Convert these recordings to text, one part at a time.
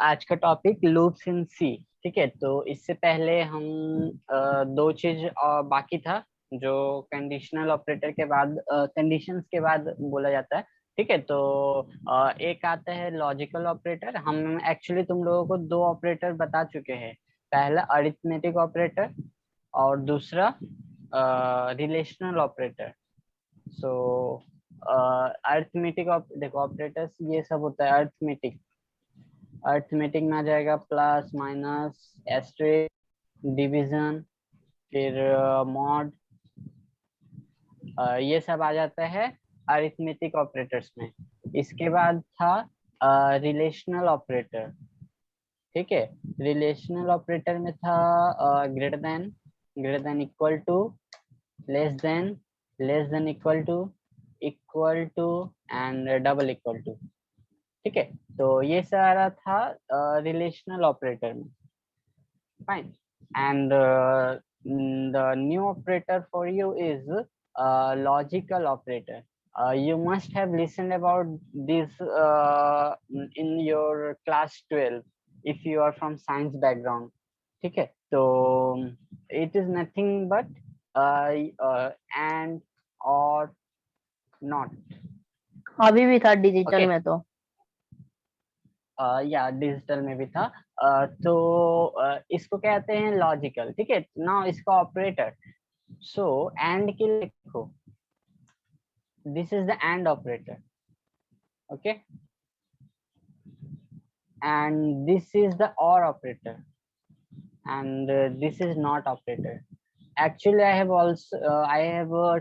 आज का topic loops इन सी। ठीक है, तो इससे पहले हम दो चीज बाकी था जो कंडीशनल ऑपरेटर के बाद कंडीशंस के बाद बोला जाता है। ठीक है, तो एक आता है लॉजिकल ऑपरेटर। हम एक्चुअली तुम लोगों को दो ऑपरेटर बता चुके हैं। पहला अरिथमेटिक ऑपरेटर और दूसरा रिलेशनल ऑपरेटर। सो अरिथमेटिक देखो ऑपरेटर्स ये सब होता है। अरिथमेटिक अरिथमेटिक में आ जाएगा प्लस माइनस एस्टेरिस्क डिवीजन, फिर मॉड, ये सब आ जाता है अरिथमेटिक ऑपरेटर्स में। इसके बाद था रिलेशनल ऑपरेटर। ठीक है, रिलेशनल ऑपरेटर में था greater than equal to, less than equal to and double equal to. ठीक है, तो ये सारा था रिलेशनल ऑपरेटर में। Fine, and the new operator for you is logical operator. You must have listened about this in your class 12 if you are from science background. ठीक है, तो it is nothing but and or not. अभी भी था digital Okay. में तो। या digital में भी था। तो इसको कहते हैं लॉजिकल। ठीक है ना, इसका ऑपरेटर। सो एंड के लिए लिखो, this is the and operator. Okay, and this is the or operator, and this is not operator. Actually, I have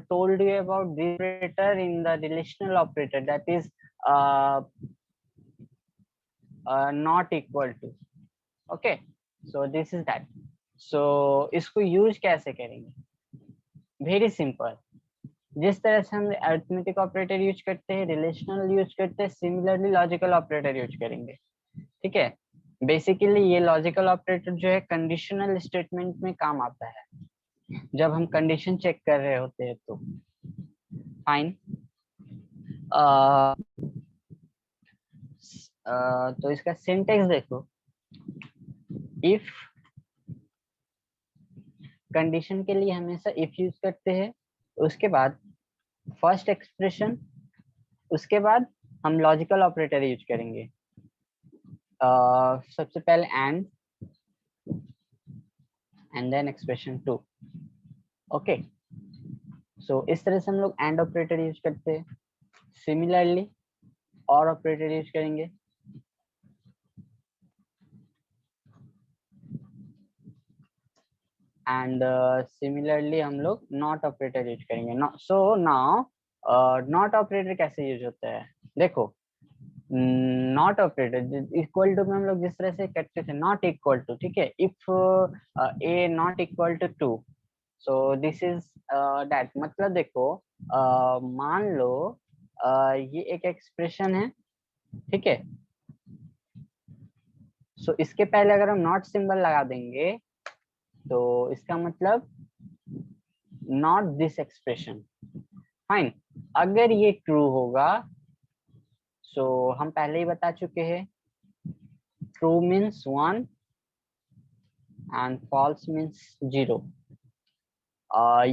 told you about the operator in the relational operator, that is not equal to. Okay, so this is that. So इसको use कैसे करेंगे? Very simple. जिस तरह से हम arithmetic operator use करते हैं, relational use करते हैं, सिमिलरली लॉजिकल ऑपरेटर यूज करेंगे। ठीक है, बेसिकली ये लॉजिकल ऑपरेटर जो है कंडीशनल स्टेटमेंट में काम आता है जब हम कंडीशन चेक कर रहे होते हैं तो। फाइन, तो इसका सिंटेक्स देखो। इफ कंडीशन के लिए हमेशा इफ यूज करते हैं, उसके बाद फर्स्ट एक्सप्रेशन, उसके बाद हम लॉजिकल ऑपरेटर यूज करेंगे। सबसे पहले एंड देन एक्सप्रेशन 2। ओके, सो इस तरह से हम लोग एंड ऑपरेटर यूज करते हैं। सिमिलरली और ऑपरेटर यूज करेंगे। एंड सिमिलरली हम लोग नॉट ऑपरेटर यूज करेंगे। सो नाउ नॉट ऑपरेटर कैसे यूज होता है देखो। नॉट ऑपरेटर इक्वल टू में हम लोग जिस तरह से करते थे, नॉट इक्वल टू। ठीक है, if A not equal to 2, so this is that. मतलब देखो, मान लो ये एक एक्सप्रेशन है। ठीक है, सो इसके पहले अगर हम नॉट सिंबल लगा देंगे तो इसका मतलब नॉट दिस एक्सप्रेशन। फाइन, अगर ये ट्रू होगा, सो हम पहले ही बता चुके हैं, true means 1 and false means 0.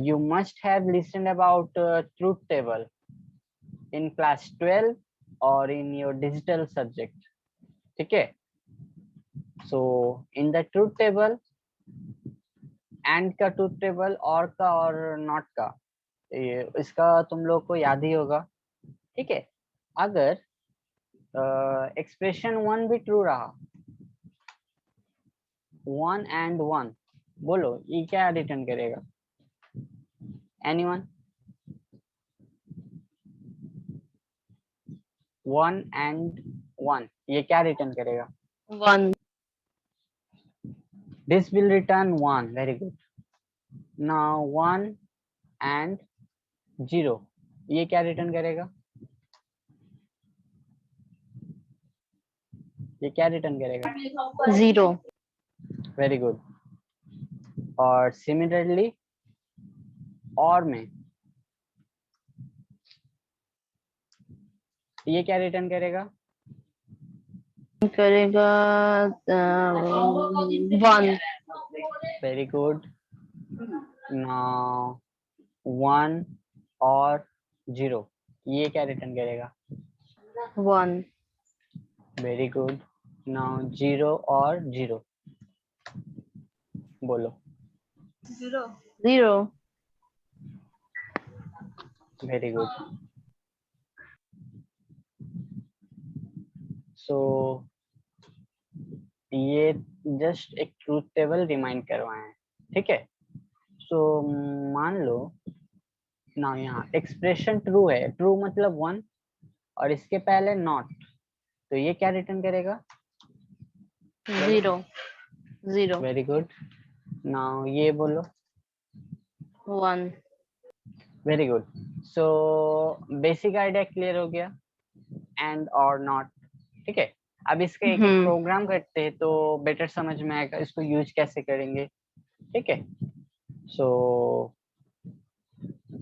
You must have listened about truth table in class 12 or in your digital subject. ठीक है, so in the truth table, and का truth table, और का और not का, इसका तुम लोग को याद ही होगा। ठीक है, अगर एक्सप्रेशन 1 भी ट्रू रहा, 1 and 1, बोलो ये क्या रिटर्न करेगा? एनीवन? 1 and 1 ये क्या रिटर्न करेगा? 1। This will return 1. Very good. Now 1 and 0 ये क्या रिटर्न करेगा? ये क्या रिटर्न करेगा? 0। Very good. और सिमिलरली और में ये क्या रिटर्न करेगा? करेगा 1। Very good. नाउ 1 और 0, ये क्या रिटर्न करेगा? 1। Very good. नाउ 0 और 0 बोलो। 0। Very good. सो ये जस्ट एक ट्रूथ टेबल रिमाइंड करवाए हैं, ठीक है। सो मान लो ना यहाँ एक्सप्रेशन ट्रू है, ट्रू मतलब 1 और इसके पहले नॉट, तो ये क्या रिटर्न करेगा? 0। 0। Very good. नाउ ये बोलो। 1। Very good. So basic idea clear हो गया, एंड और नॉट, ठीक है। अब इसका एक एक प्रोग्राम करते हैं तो बेटर समझ में आएगा इसको यूज कैसे करेंगे, ठीक है। सो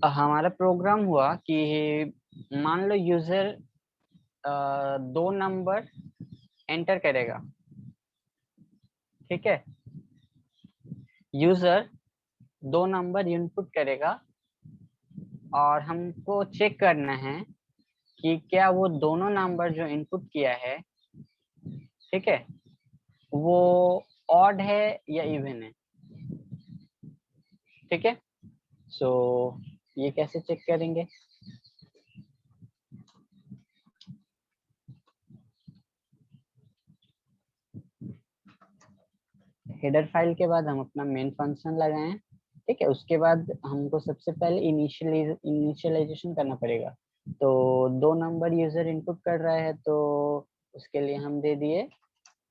हमारा प्रोग्राम हुआ कि मान लो यूजर 2 नंबर एंटर करेगा, ठीक है। यूजर 2 नंबर इनपुट करेगा और हमको चेक करना है कि क्या वो दोनों नंबर जो इनपुट किया है, ठीक है, वो ऑड है या इवन है, ठीक है। सो ये कैसे चेक करेंगे? हेडर फाइल के बाद हम अपना मेन फंक्शन लगाएं, ठीक है। उसके बाद हमको सबसे पहले इनिशियलाइजेशन करना पड़ेगा। तो 2 नंबर यूजर इनपुट कर रहा है तो उसके लिए हम दे दिए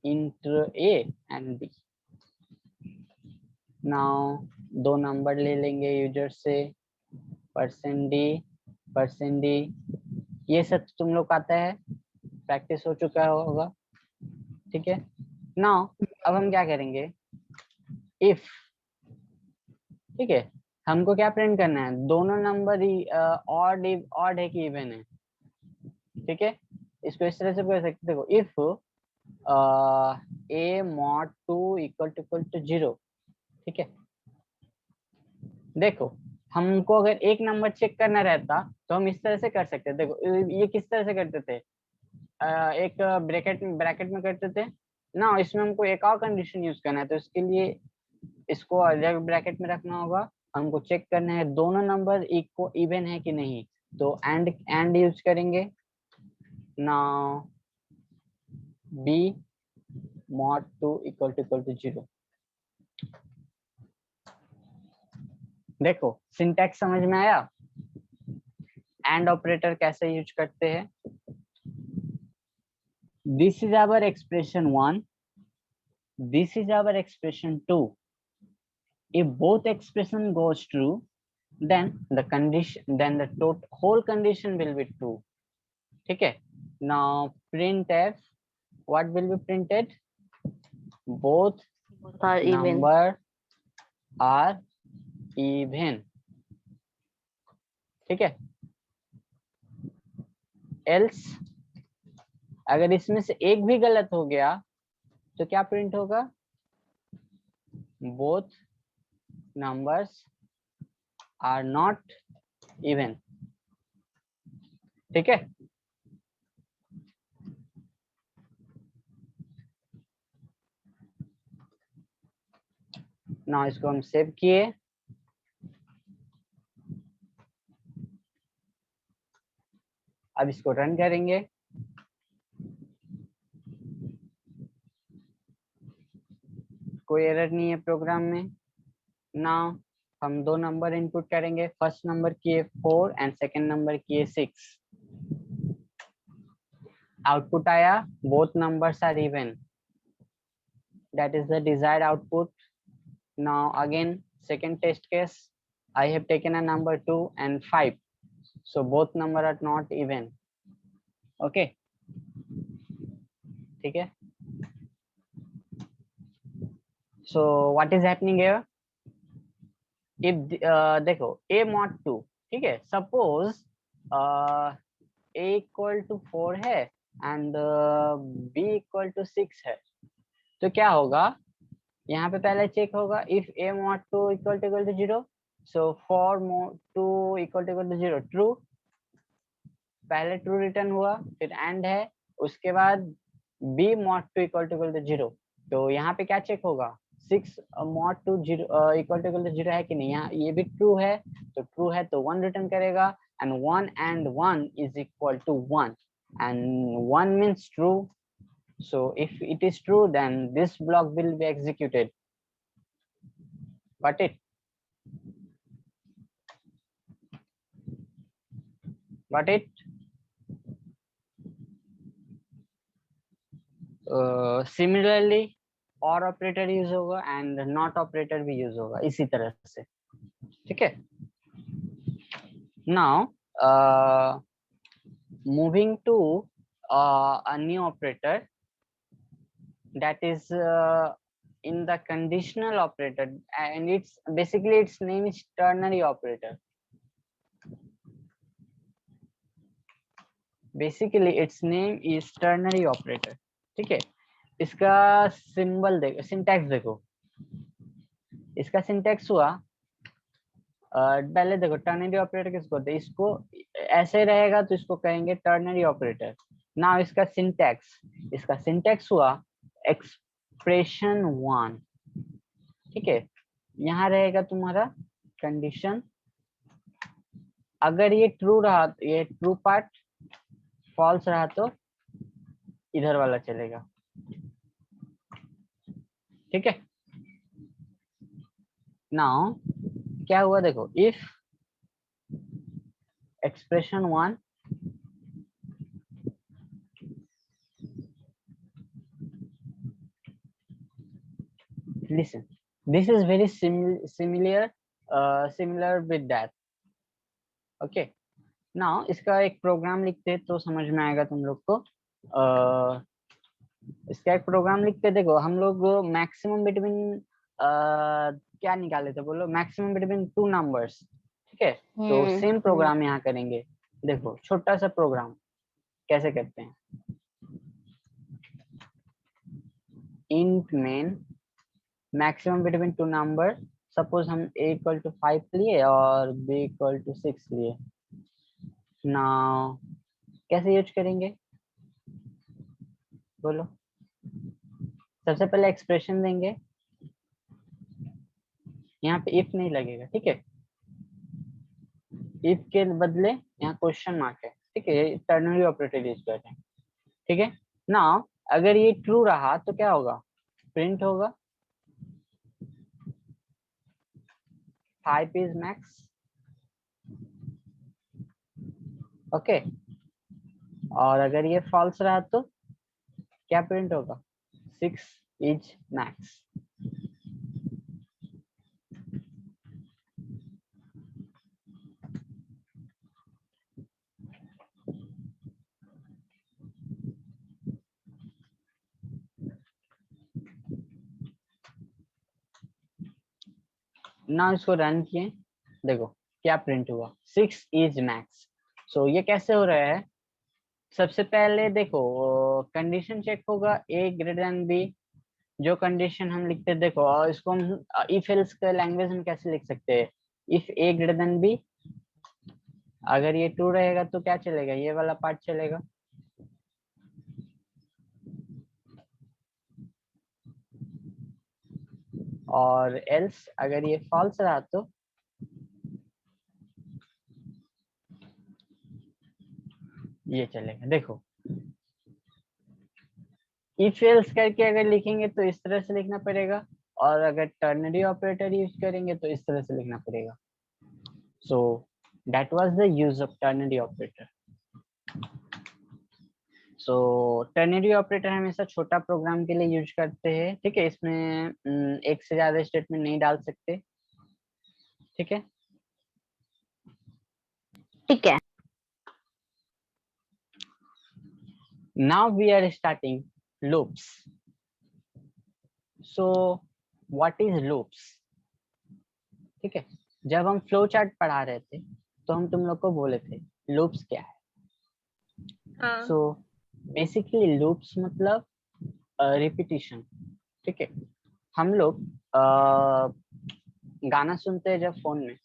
int a and b। Now 2 number ले लेंगे यूजर से, %d, ये सब तुम लोग आता है, प्रैक्टिस हो चुका होगा, ठीक है। नाउ अब हम क्या करेंगे, इफ, ठीक है, हमको क्या प्रिंट करना है, दोनों नंबर ऑड ऑड है कि इवन है, ठीक है। इसको इस तरह से कर सकते, देखो if a mod 2 equal to 0, ठीक है। देखो हमको अगर एक नंबर चेक करना रहता तो हम इस तरह से कर सकते, देखो ये किस तरह से करते थे, एक ब्रैकेट में करते थे ना, इसमें हमको एक और कंडीशन यूज करना है तो इसके लिए इसको अलग ब्रैकेट में रखना होगा। हमको चेक करना है दोनों नंबर इक्वल इवन है कि नहीं, तो एंड यूज करेंगे। Now b mod 2 equal to 0। देखो सिंटैक्स समझ में आया, एंड ऑपरेटर कैसे यूज करते हैं। This is our expression 1, this is our expression 2. If both expression goes true, then the whole condition will be true, ठीक है। Now printf, what will be printed? Both are even. number are even, ठीक है। else अगर इसमें से एक भी गलत हो गया तो क्या प्रिंट होगा, both numbers are not even, ठीक है। ना इसको हम सेव किए, अब इसको रन करेंगे। कोई एरर नहीं है प्रोग्राम में। नाउ हम 2 नंबर इनपुट करेंगे, फर्स्ट नंबर किए 4 एंड सेकंड नंबर किए 6। आउटपुट आया both numbers are even, that is the desired output. Now again second test case, I have taken a number 2 and 5, so both number are not even, okay, ठीक है। so what is happening here, if देखो a mod 2, ठीक है, suppose a equal to 4 है and b equal to 6 है, तो क्या होगा, यहाँ पे पहले चेक होगा if a mod 2 equal to 0, so for mod 2 equal to 0 true, पहले ट्रू रिटर्न हुआ, फिर एंड है, उसके बाद b mod 2 इक्वल टू 0, तो यहाँ पे क्या चेक होगा 6 mod 2 0 इक्वल टू 0 है कि नहीं, यहाँ ये भी ट्रू है, तो ट्रू है तो 1 रिटर्न करेगा, and 1 and 1 is equal to 1 and 1 means true, so if it is true then this block will be executed. Got it? Got it? Similarly और ऑपरेटर यूज होगा एंड नॉट ऑपरेटर भी use होगा इसी तरह से, ठीक है। Now moving to a new operator that is in the conditional operator, and it's basically its name is ternary operator. Basically its name is ternary operator, ठीक है। इसका सिंबल देखो, सिंटैक्स देखो, इसका सिंटैक्स हुआ पहले देखो टर्नरी ऑपरेटर किसको होते हैं, इसको ऐसे रहेगा तो इसको कहेंगे टर्नरी ऑपरेटर। ना इसका सिंटैक्स हुआ एक्सप्रेशन 1, ठीक है। यहाँ रहेगा तुम्हारा कंडीशन, अगर ये ट्रू रहा तो ये ट्रू पार्ट, फॉल्स रहा तो इधर वाला चलेगा, ठीक है। नाउ क्या हुआ देखो, if expression 1 listen, this is very similar with that, okay। Now इसका एक प्रोग्राम लिखते हैं तो समझ में आएगा तुम लोग को। इसका एक प्रोग्राम लिखते देखो, हम लोग मैक्सिमम बिटवीन क्या निकाले थे बोलो, मैक्सिमम बिटवीन 2 नंबर्स, ठीक है। तो सेम प्रोग्राम यहाँ करेंगे, देखो छोटा सा प्रोग्राम कैसे करते हैं। Int main maximum between 2 number, suppose हम a इक्वल टू 5 लिए और b इक्वल टू 6 लिए। नाउ कैसे यूज करेंगे बोलो, सबसे पहले एक्सप्रेशन देंगे, यहाँ पे इफ नहीं लगेगा, ठीक है। इफ के बदले यहाँ क्वेश्चन मार्क है, ठीक है, टर्नरी ऑपरेटर यूज कर रहे हैं, ठीक है। नाउ अगर ये ट्रू रहा तो क्या होगा, प्रिंट होगा 5 is max, ओके। और अगर ये फॉल्स रहा तो क्या प्रिंट होगा, 6 is max। ना इसको रन किए, देखो क्या प्रिंट हुआ, 6 is max। सो ये कैसे हो रहा है, सबसे पहले देखो कंडीशन चेक होगा a ग्रेटर देन b, जो कंडीशन हम लिखते हैं देखो, और इसको हम इफ एल्स के लैंग्वेज में कैसे लिख सकते हैं, if a greater than b, अगर ये ट्रू रहेगा तो क्या चलेगा, ये वाला पार्ट चलेगा, और एल्स अगर ये फॉल्स रहा तो ये चलेगा। देखो इफ एल्स करके अगर लिखेंगे तो इस तरह से लिखना पड़ेगा, और अगर टर्नरी ऑपरेटर यूज करेंगे तो इस तरह से लिखना पड़ेगा। So that was the use of ternary operator. So ternary operator हमेशा छोटा प्रोग्राम के लिए यूज करते हैं, ठीक है, इसमें एक से ज्यादा स्टेटमेंट नहीं डाल सकते, ठीक है। ठीक है। Now we are starting loops. So what is loops? ठीक है, जब हम फ्लो चार्ट पढ़ा रहे थे तो हम तुम लोग को बोले थे लूप्स क्या है। सो बेसिकली लूप्स मतलब रिपीटिशन, ठीक है। हम लोग गाना सुनते हैं जब फोन में,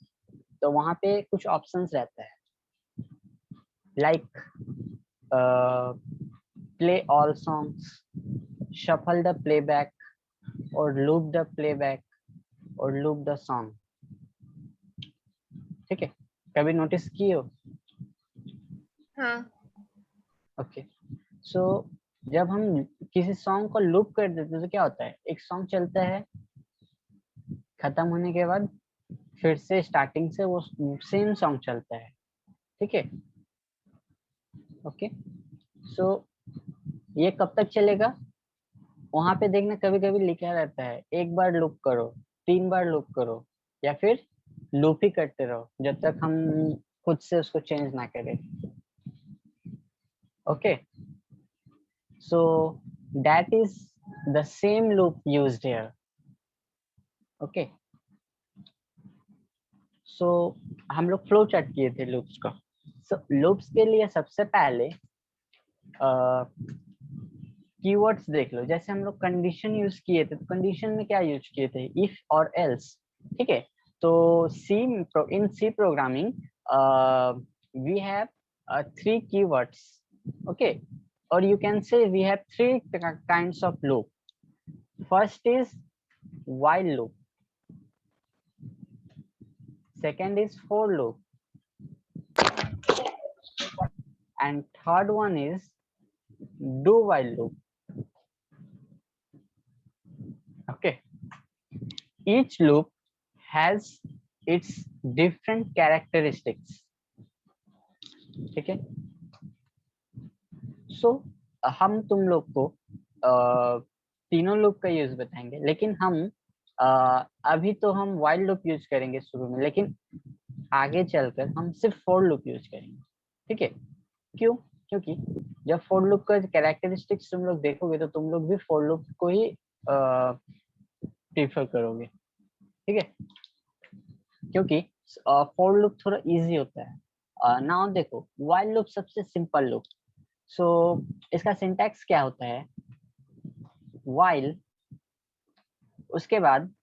तो वहां पे कुछ ऑप्शंस रहता है, like play all songs, shuffle the playback, और लूप द प्लेबैक, और लूप द सॉन्ग, ठीक है। कभी नोटिस किए हो? हाँ। ओके, सो जब हम किसी सॉन्ग को लूप कर देते हैं तो क्या होता है, एक सॉन्ग चलता है, खत्म होने के बाद फिर से स्टार्टिंग से वो सेम सॉन्ग चलता है, ठीक है। ओके, सो ये कब तक चलेगा? वहां पे देखना कभी कभी लिखा रहता है एक बार लूप करो, 3 बार लूप करो, या फिर लूप ही करते रहो जब तक हम खुद से उसको चेंज ना करें। Okay, so that is the same loop used here. Okay, so हम लोग फ्लो चार्ट किए थे लूप्स का। सो लूप्स के लिए सबसे पहले कीवर्ड्स देख लो। जैसे हम लोग कंडीशन यूज किए थे, तो कंडीशन में क्या यूज किए थे, इफ और एल्स, ठीक है। तो in C programming we have 3 keywords, okay, or you can say we have 3 kinds of loop. First is while loop, second is for loop, and third one is do while loop. Okay, each loop has its different characteristics, ठीक है। सो हम तुम लोग को तीनों loop का use बताएंगे, लेकिन हम अभी तो हम व्हाइल लूप यूज करेंगे शुरू में, लेकिन आगे चलकर हम सिर्फ फॉर लूप यूज करेंगे, ठीक है। क्यों? क्योंकि जब फॉर लूप का कैरेक्टरिस्टिक्स तुम लोग देखोगे तो तुम लोग भी फॉर लूप को ही प्रीफर करोगे, ठीक है। क्योंकि फॉर लूप थोड़ा इजी होता है। नाउ देखो, व्हाइल लूप सबसे सिंपल लूप। सो इसका सिंटैक्स क्या होता है, while, उसके बाद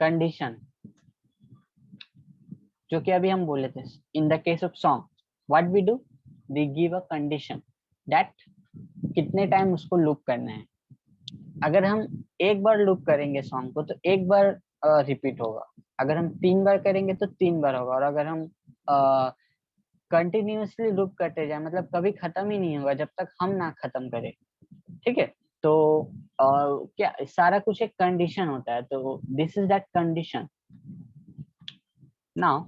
कंडीशन, जो कि अभी हम बोले थे in the case of song, what we do, we give a condition that कितने टाइम उसको लूप करना है। अगर हम एक बार लूप करेंगे सॉन्ग को तो एक बार रिपीट होगा, अगर हम 3 बार करेंगे तो 3 बार होगा, और अगर हम कंटिन्यूअसली लूप करते जाए मतलब कभी खत्म ही नहीं होगा जब तक हम ना खत्म करें, ठीक है। तो क्या सारा कुछ एक कंडीशन होता है, तो this is that condition. Now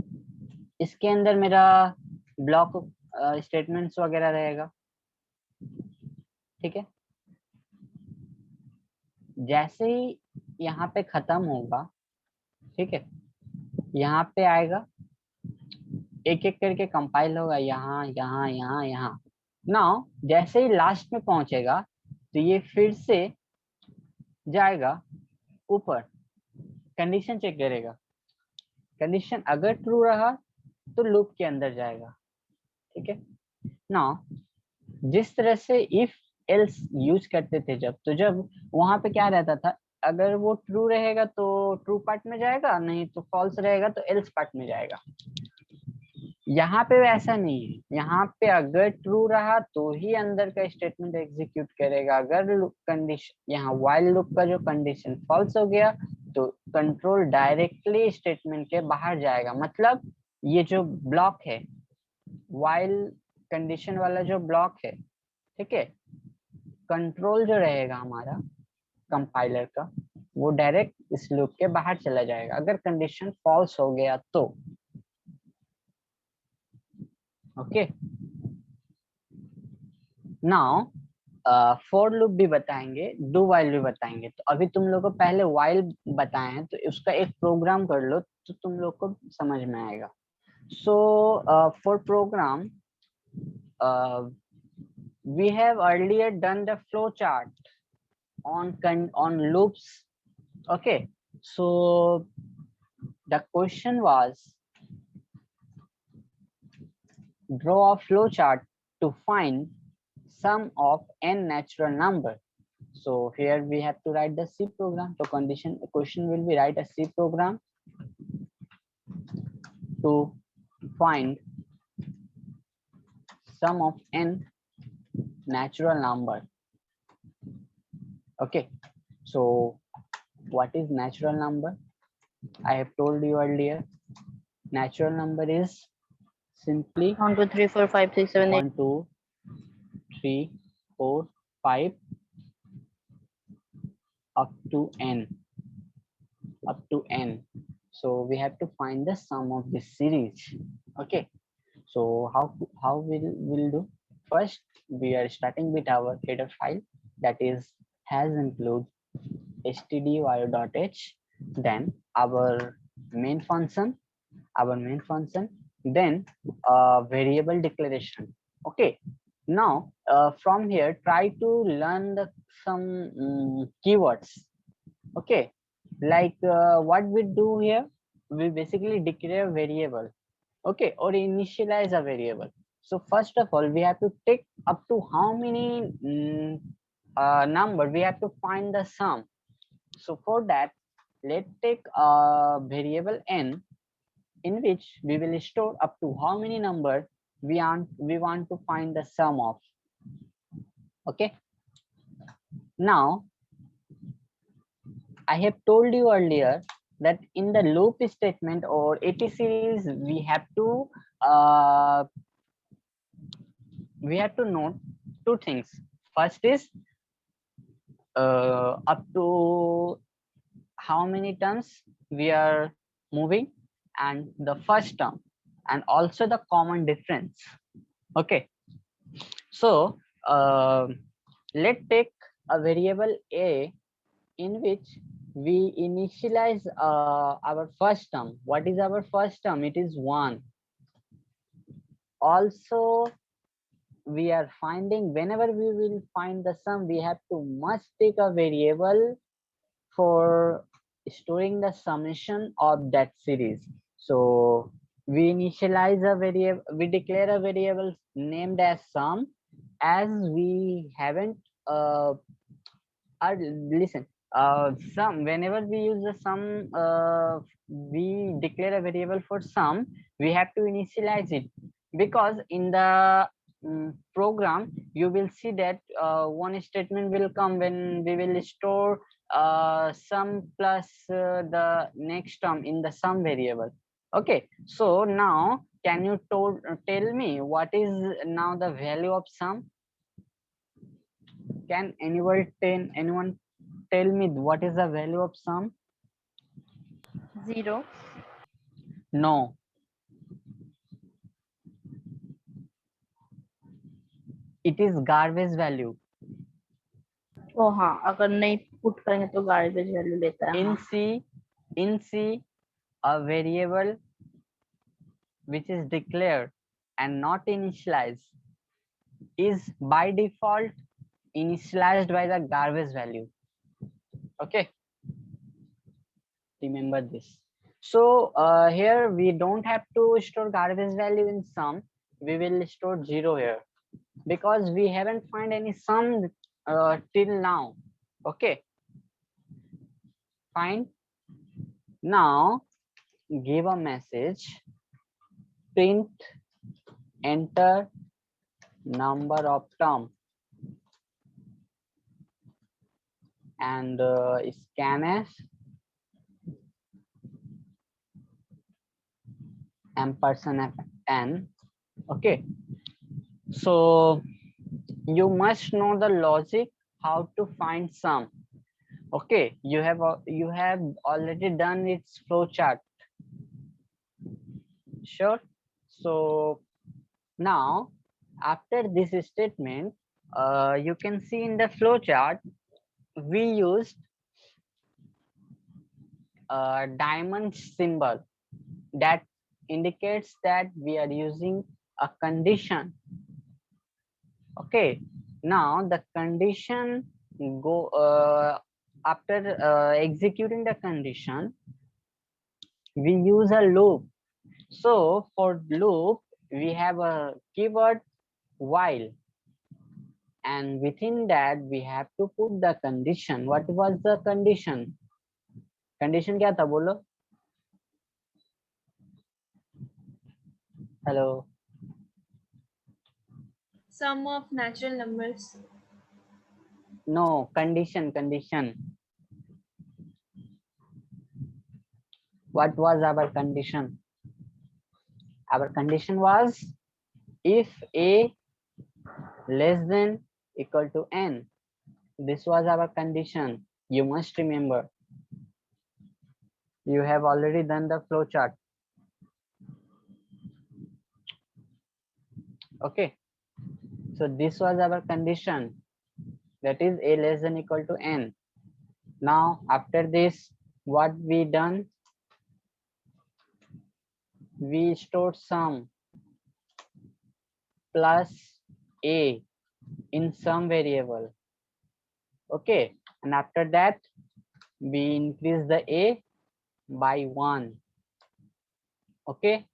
इसके अंदर मेरा ब्लॉक स्टेटमेंट्स वगैरह रहेगा, ठीक है। जैसे ही यहाँ पे खत्म होगा, ठीक है, यहाँ पे आएगा, एक एक करके कंपाइल होगा, यहाँ यहाँ यहाँ यहाँ। नाउ जैसे ही लास्ट में पहुंचेगा तो ये फिर से जाएगा ऊपर, कंडीशन चेक करेगा, कंडीशन अगर ट्रू रहा तो लूप के अंदर जाएगा, ठीक है। नाउ जिस तरह से इफ एल्स यूज करते थे जब वहां पे क्या रहता था, अगर वो ट्रू रहेगा तो ट्रू पार्ट में जाएगा, नहीं तो फॉल्स रहेगा तो एल्स पार्ट में जाएगा। यहाँ पे वैसा नहीं है, यहाँ पे अगर ट्रू रहा तो ही अंदर का स्टेटमेंट एग्जीक्यूट करेगा, अगर कंडीशन यहाँ व्हाइल लूप का जो कंडीशन फॉल्स हो गया तो कंट्रोल डायरेक्टली स्टेटमेंट के बाहर जाएगा। मतलब ये जो ब्लॉक है, व्हाइल कंडीशन वाला जो ब्लॉक है, ठीक है, कंट्रोल जो रहेगा हमारा कंपाइलर का, वो डायरेक्ट इस लूप के बाहर चला जाएगा अगर कंडीशन फॉल्स हो गया तो। ओके, नाउ फॉर लूप भी बताएंगे, डू वाइल भी बताएंगे। तो अभी तुम लोग को पहले वाइल बताए हैं तो उसका एक प्रोग्राम कर लो तो तुम लोग को समझ में आएगा। So for program we have earlier done the flow chart on loops. Okay, so the question was draw a flow chart to find sum of n natural number. So here we have to write the C program. So question will be write a C program to find sum of n natural number. Okay, so what is natural number? I have told you earlier, natural number is simply 1, 2, 3, 4, 5, 6, 7, 8. 1, 2, 3, 4, 5 up to n. So we have to find the sum of this series. Okay, so how we'll do? First, we are starting with our header file, that is has include stdio.h, then our main function, then variable declaration. Okay, now from here try to learn some keywords. Okay, like what we do here, we basically declare a variable, okay, or initialize a variable. So first of all, we have to take up to how many number we have to find the sum. So for that, let's take a variable n in which we will store up to how many number we want to find the sum of. Okay, now I have told you earlier that in the loop statement or AT series we have to note two things. First is up to how many terms we are moving, and the first term, and also the common difference. Okay, so let's take a variable a in which we initialize our first term. What is our first term? It is 1. Also, we are finding, whenever we will find the sum, we have to must take a variable for storing the summation of that series. So we initialize a variable, we declare a variable named as sum, as we haven't listen, sum, whenever we use the sum, we declare a variable for sum, we have to initialize it, because in the program you will see that one statement will come when we will store sum plus the next term in the sum variable. Okay, so now can you tell me what is now the value of sum? Can anyone tell me what is the value of sum? 0. No. It is garbage value. ओ हाँ, अगर नहीं put करेंगे तो garbage value लेता है. In C, a variable which is declared and not initialized is by default initialized by the garbage value. Okay, remember this. So here we don't have to store garbage value in sum, we will store 0 here, because we haven't find any sum till now. Okay, fine. Now give a message, print enter number of term, and scanf ampersand n. Okay, so you must know the logic how to find sum. Okay, you have already done its flowchart. Sure. So now after this statement, you can see in the flowchart we used a diamond symbol that indicates that we are using a condition. Okay, now the condition go after executing the condition, we use a loop. So for loop we have a keyword while, and within that we have to put the condition. What was the condition? Condition क्या था बोलो? Hello. Sum of natural numbers. No, condition. What was our condition? Our condition was if a less than equal to n. This was our condition. You must remember. You have already done the flow chart. Okay. So this was our condition. That is a less than equal to n. Now after this, what we done? We stored sum plus a in some variable. Okay, and after that we increase the a by 1. Okay,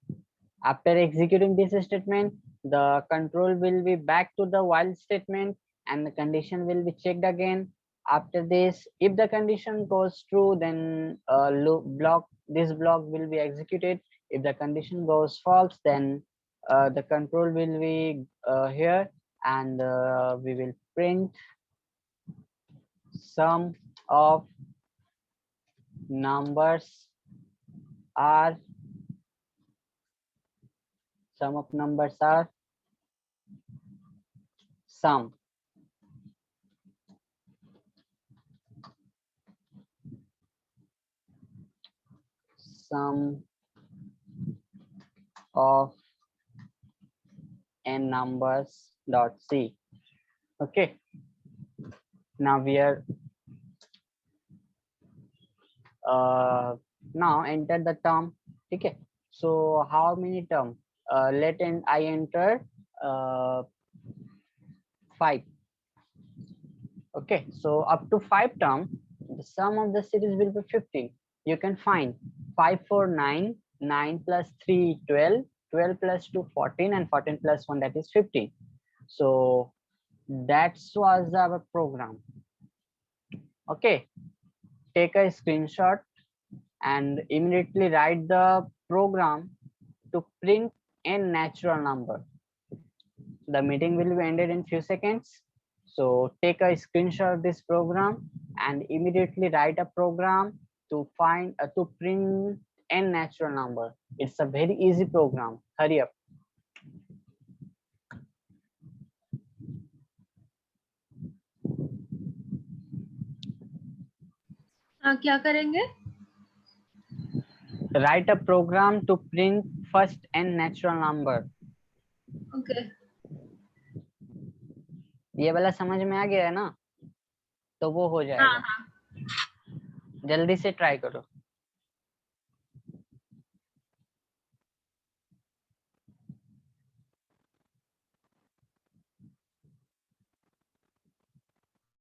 after executing this statement, the control will be back to the while statement and the condition will be checked again. After this, if the condition goes true, then this block will be executed. If the condition goes false, then the control will be here, and we will print sum of numbers are sum. Sum of n numbers dot c. Okay, now we are now enter the term. Okay, so how many term? Let I enter 5. Okay, so up to 5 term, the sum of the series will be 15. You can find 5 4 9, 9 plus 3 12, 12 plus 2 14, and 14 plus 1, that is 15. So that was our program. Okay, take a screenshot and immediately write the program to print n natural number. The meeting will be ended in few seconds. So take a screenshot of this program and immediately write a program to print n natural number. It's a very easy program. Hurry up. क्या करेंगे? Write a program to print first n natural number. Okay. ये वाला समझ में आ गया है ना? तो वो हो जाएगा. हाँ. जल्दी से ट्राई करो.